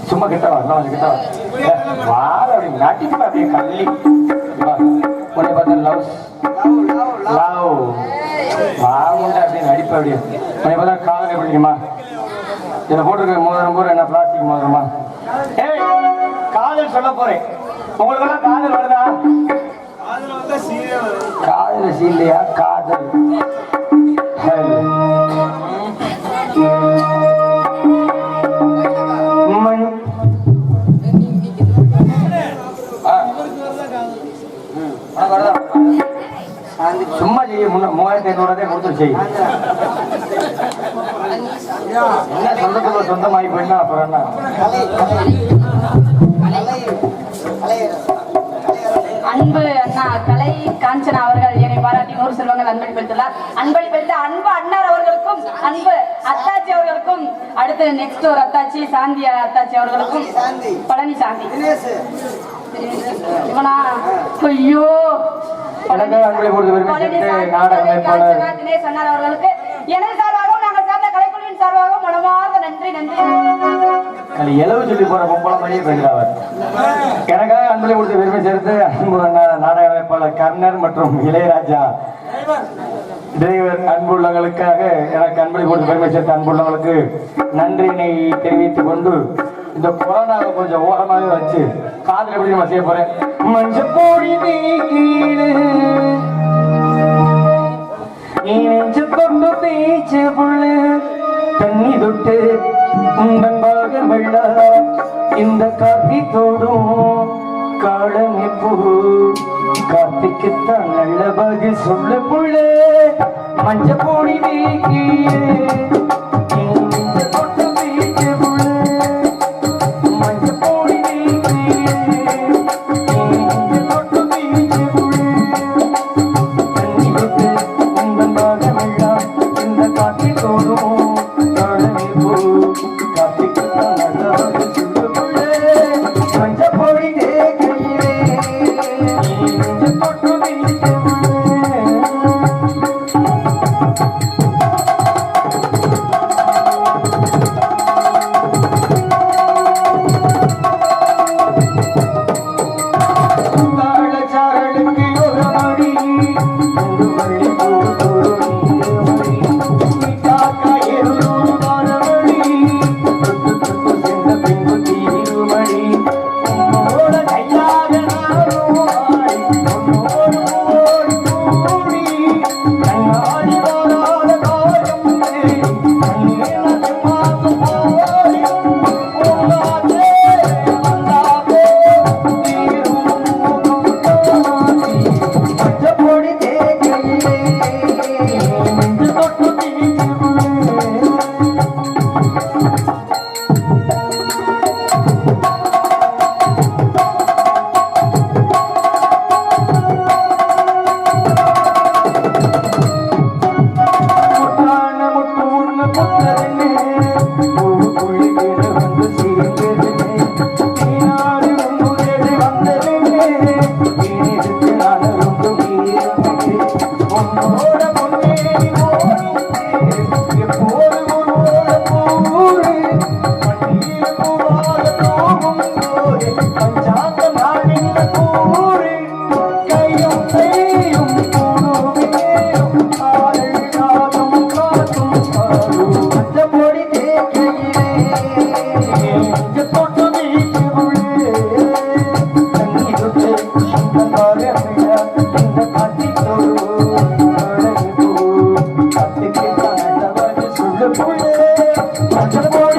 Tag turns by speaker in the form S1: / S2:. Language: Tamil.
S1: சும்மா கிட்ட வா, கொஞ்சம் கிட்ட வா அப்படி நாட்டிப்பா அப்படியே கள்ளி உன்னை பார்த்து லவ் வாங்க அப்படின்னு நடிப்பா அப்படியே உன்னை பார்த்தா காதல் எப்படிமா இதில் போட்டுருக்க மோதிரம் பூரா என்ன பிளாஸ்டிக் மோதிரமா? ஏய் காதல் சொல்ல போறேன், உங்களுக்கு எல்லாம் காதல் வருதா? காதல் சீலையா? காதல் சும்மா செய்ய 3500 கொடுத்துரு செய்ய என்ன சொந்தத்துக்குள்ள சொந்தமாகி போயிட்டா அப்புறம் என்ன?
S2: அன்பு அண்ணா கலை காஞ்சனா அவர்கள் என்னை பாராட்டி 100 செல்வங்கள் அன்பளிப்பளித்துள்ளார். அன்பளிப்பளித்த அன்பு அண்ணார் அவர்களுக்கும் அன்பு அத்தாச்சி அவர்களுக்கும் அடுத்து நெக்ஸ்ட் ஒரு அத்தாச்சி சாந்தி அத்தாச்சி அவர்களுக்கும் பழனி சாந்தி இவனா ஐயோ தினேஷ் அண்ணார் அவர்களுக்கு எனது சார்பாகவும் நாங்கள் சார்ந்த கலைக்குழுவின் சார்பாகவும் மனமார்ந்த நன்றி நன்றி.
S1: எளவு சொல்லி போற பொம்பளை மாதிரியே பேசுறாவர். எனக்காக அன்பளை கொடுத்து பெருமை சேர்த்து அன்பு நாடக அமைப்பாளர் கர்ணர் மற்றும் இளையராஜா டிரைவர் அன்புள்ளவர்களுக்காக எனக்கு அன்பளை கொடுத்து பெருமை சேர்த்து அன்புள்ளவர்களுக்கு நன்றினை தெரிவித்துக் கொண்டு இந்த கொரோனாவை கொஞ்சம் ஓரமாக வச்சு காதல் எப்படி நம்ம செய்ய போறேன். மஞ்சள் போடி நெஞ்சு கொண்டு பேச்சு புள்ள தண்ணி தொட்டு உண்டன்பாக வெள்ள இந்த கார்த்தி தோடும் காலமே பூ கார்த்திக்குத்தான் நல்ல பதில் சொல்லு புள்ள மஞ்ச போடி வீக்கியே
S3: Let's go.